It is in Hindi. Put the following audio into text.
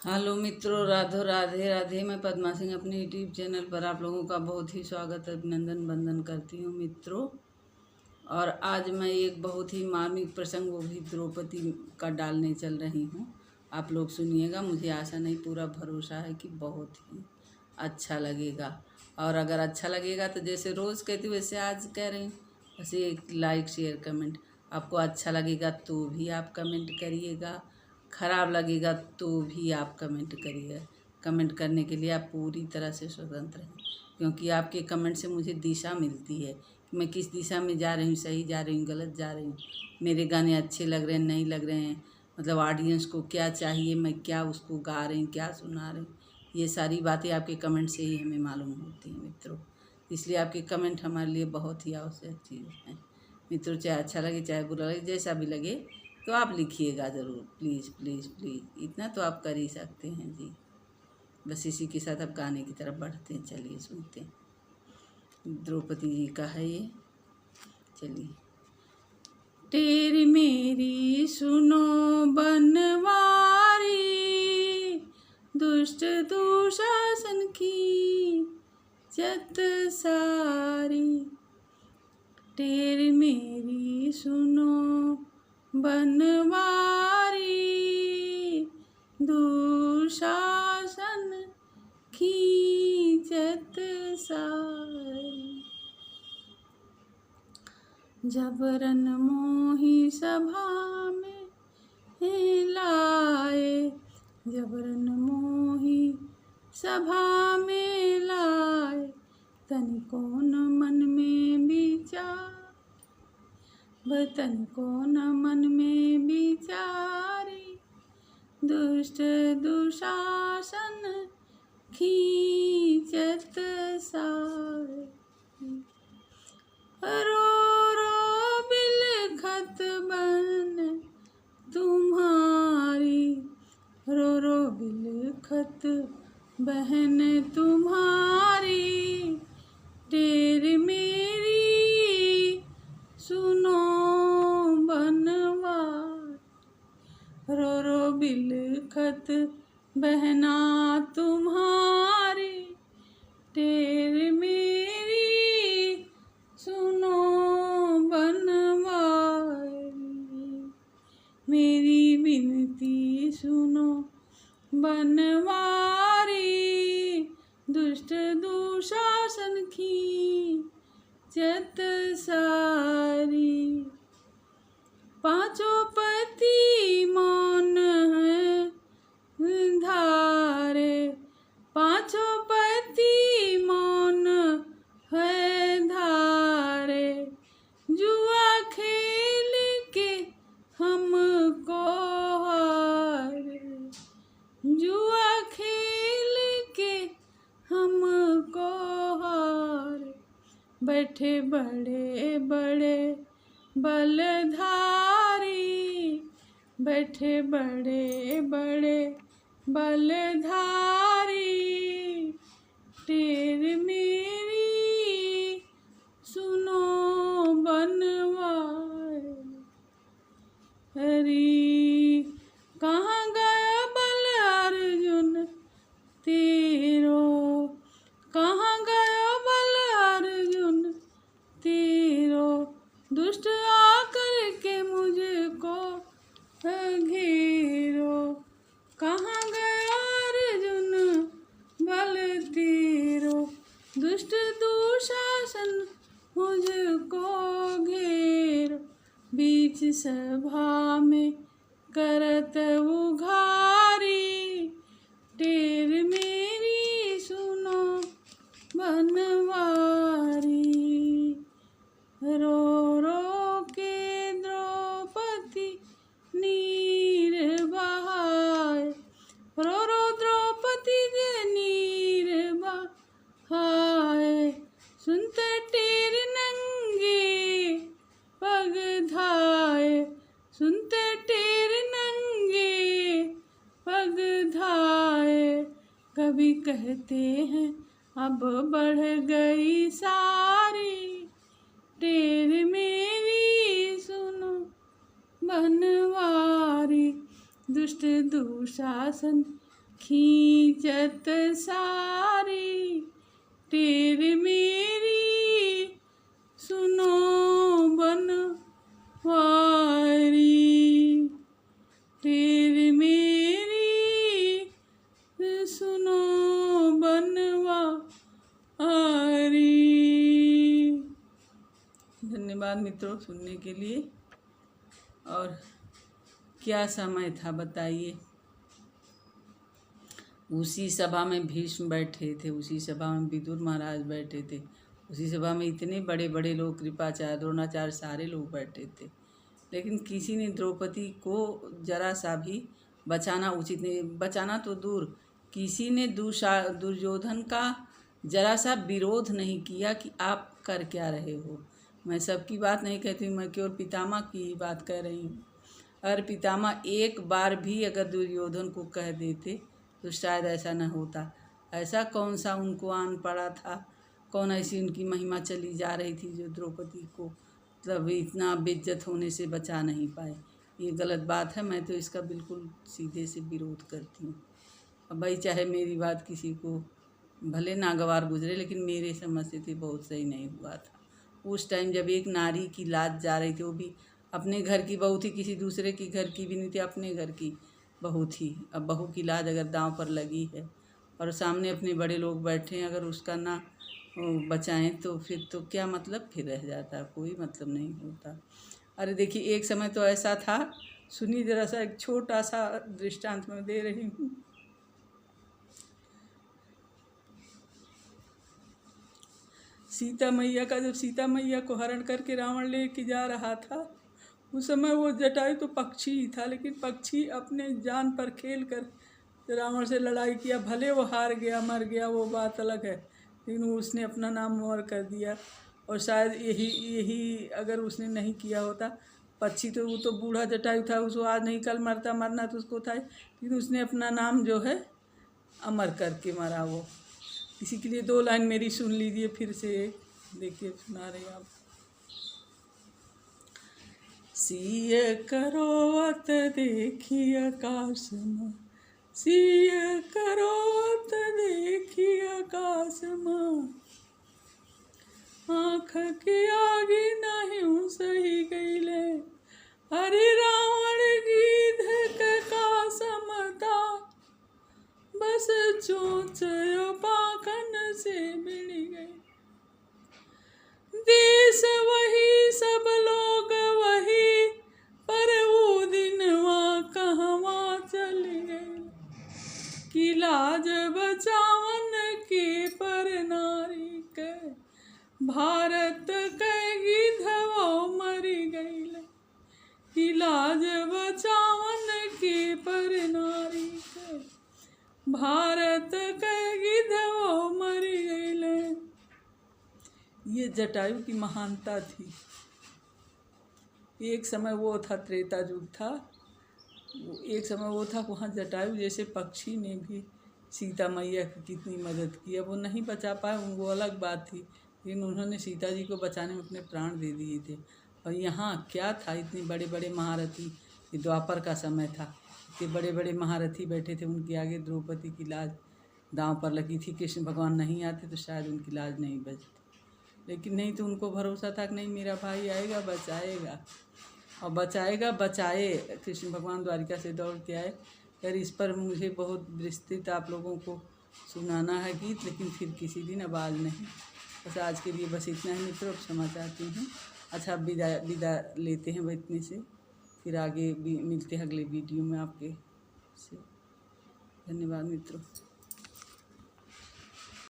हेलो मित्रों, राधो राधे राधे। मैं पद्मा सिंह अपने यूट्यूब चैनल पर आप लोगों का बहुत ही स्वागत अभिनंदन वंदन करती हूँ मित्रों। और आज मैं एक बहुत ही मार्मिक प्रसंग, वो भी द्रौपदी का डालने चल रही हूँ। आप लोग सुनिएगा, मुझे आशा नहीं पूरा भरोसा है कि बहुत ही अच्छा लगेगा। और अगर अच्छा लगेगा तो जैसे रोज़ कहती हूँ वैसे आज कह रही हूँ, बस एक लाइक शेयर कमेंट। आपको अच्छा लगेगा तो भी आप कमेंट करिएगा, खराब लगेगा तो भी आप कमेंट करिए। कमेंट करने के लिए आप पूरी तरह से स्वतंत्र हैं, क्योंकि आपके कमेंट से मुझे दिशा मिलती है कि मैं किस दिशा में जा रही हूँ, सही जा रही हूँ, गलत जा रही हूँ, मेरे गाने अच्छे लग रहे हैं, नहीं लग रहे हैं, मतलब ऑडियंस को क्या चाहिए, मैं क्या उसको गा रही हूँ, क्या सुना रही हूँ। ये सारी बातें आपके कमेंट से ही हमें मालूम होती हैं मित्रों। इसलिए आपके कमेंट हमारे लिए बहुत ही आवश्यक चीज़ है मित्रों। चाहे अच्छा लगे चाहे बुरा लगे, जैसा भी लगे तो आप लिखिएगा ज़रूर, प्लीज़ प्लीज़ प्लीज़। इतना तो आप कर ही सकते हैं जी। बस इसी के साथ अब गाने की तरफ बढ़ते हैं। चलिए सुनते हैं, द्रौपदी जी का है ये। चलिए। तेरी मेरी सुनो बनवारी, दुष्ट दुशासन की जत सारी। तेरी मेरी सुनो बनवारी, दुशासन खींचत सारी। जबरन मोही सभा में लाए, जबरन मोही सभा में लाए, तनिको न मन में विचार, तनिको न मन में विचारी। दुष्ट दुशासन खींचत सारी। रो रो बिलखत बन तुम्हारी, रो रो बिलखत बहन तुम्हारी। तेरी मेरी सुनो बनवार, रो रो बिलखत बहना तुम्हारी। तेरी मेरी सुनो बनवारी, मेरी विनती सुनो बनवारी। दुष्ट दुशासन खींचत सारी। पांचों पति मौन है धारे, पांचों पति मौन है धारे। जुआ खेल के हमको हारे, जुआ खेल के हमको हारे। बैठे बड़े बड़े बलधारी, बैठे बड़े बड़े बलधारी। तेरी मेरी सुनो बनवारी। हरी कहाँ गया बल अर्जुन तेरो, कहाँ गया बल अर्जुन तेरो। दुष्ट आकर के मुझको घेरो, कहाँ गया अर्जुन बल तेरो। दुष्ट दुशासन मुझको घेरो, बीच सभा में करत उघारी। तेरी मेरी सुनो बनवारी। रो रो के द्रौपदी नीर बहाए, रो रो द्रौपदी दे नीर बहाए। सुनते टेर नंगे पग धाए, सुनते टेर नंगे पग धाए। कभी कहते हैं अब बढ़ गई सारी। तेरी मेरी सुनो बनवारी, दुष्ट दुशासन खींचत सारी टेर मेरी सुनो बनवारी, टेर मेरी सुनो बनवारी। धन्यवाद मित्रों सुनने के लिए। और क्या समय था बताइए। उसी सभा में भीष्म बैठे थे, उसी सभा में विदुर महाराज बैठे थे, उसी सभा में इतने बड़े बड़े लोग, कृपाचार्य, द्रोणाचार्य, सारे लोग बैठे थे, लेकिन किसी ने द्रौपदी को जरा सा भी बचाना उचित नहीं, बचाना तो दूर, किसी ने दुर्योधन का जरा सा विरोध नहीं किया कि आप कर क्या रहे हो। मैं सबकी बात नहीं कहती, मैं केवल पितामह की ही बात कह रही हूँ। अगर पितामह एक बार भी अगर दुर्योधन को कह देते तो शायद ऐसा न होता। ऐसा कौन सा उनको आन पड़ा था, कौन ऐसी उनकी महिमा चली जा रही थी जो द्रौपदी को मतलब इतना बेइज्जत होने से बचा नहीं पाए। ये गलत बात है, मैं तो इसका बिल्कुल सीधे से विरोध करती हूँ। अब भाई चाहे मेरी बात किसी को भले नागवार गुजरे, लेकिन मेरे समझ से तो बहुत सही नहीं हुआ था। उस टाइम जब एक नारी की लाज जा रही थी, वो भी अपने घर की बहू थी, किसी दूसरे की घर की भी नहीं थी, अपने घर की बहू थी। अब बहू की लाज अगर दांव पर लगी है और सामने अपने बड़े लोग बैठे हैं, अगर उसका ना बचाएं तो फिर तो क्या मतलब, फिर रह जाता, कोई मतलब नहीं होता। अरे देखिए एक समय तो ऐसा था, सुनिए जरा सा, एक छोटा सा दृष्टांत मैं दे रही हूँ। सीता मैया का, जब सीता मैया को हरण करके रावण लेके जा रहा था, उस समय वो जटायु तो पक्षी ही था, लेकिन पक्षी अपने जान पर खेल कर रावण से लड़ाई किया। भले वो हार गया, मर गया, वो बात अलग है, लेकिन उसने अपना नाम मोहर कर दिया। और शायद यही अगर उसने नहीं किया होता, पक्षी तो वो तो बूढ़ा जटायु था, उसको आज नहीं कल मरता, मरना तो उसको था, लेकिन उसने अपना नाम जो है अमर करके मरा वो। इसी के लिए 2 लाइन मेरी सुन लीजिए फिर से, देखिए सुना रहे आप। सिय करोत देखी आकाश में, सिय करोत देखी आकाश में, आँख के आगे नहीं सही गईले, अरे रावण गीध का समता, बस चोंच पाखन से बिड़ गई। देश वही सब लोग वही, पर वो दिनवा कहवा चल गए, कि लाज बचावन के पर नारी के, भारत के गिधवा मर गईल, कि लाज बचावन के पर नारी के, भारत के गिधवा मर गईल। ये जटायु की महानता थी। एक समय वो था, त्रेता युग था, एक समय वो था, वहाँ जटायु जैसे पक्षी ने भी सीता मैया की कितनी मदद की। अब वो नहीं बचा पाए, वो अलग बात थी, लेकिन उन्होंने सीता जी को बचाने में अपने प्राण दे दिए थे। और यहाँ क्या था, इतने बड़े बड़े महारथी, ये द्वापर का समय था, इतने बड़े बड़े महारथी बैठे थे, उनके आगे द्रौपदी की लाज दांव पर लगी थी। कृष्ण भगवान नहीं आते तो शायद उनकी लाज नहीं बचती, लेकिन नहीं तो उनको भरोसा था कि नहीं मेरा भाई आएगा, बचाएगा, और बचाएगा, बचाए। कृष्ण भगवान द्वारिका से दौड़ के आए। यार इस पर मुझे बहुत विस्तृत आप लोगों को सुनाना है गीत, लेकिन फिर किसी दिन, अब आज नहीं। बस आज के लिए बस इतना ही मित्रों, क्षमा चाहती हूँ। अच्छा विदा लेते हैं इतने से, फिर आगे भी मिलते हैं अगले वीडियो में आपके से। धन्यवाद मित्रों।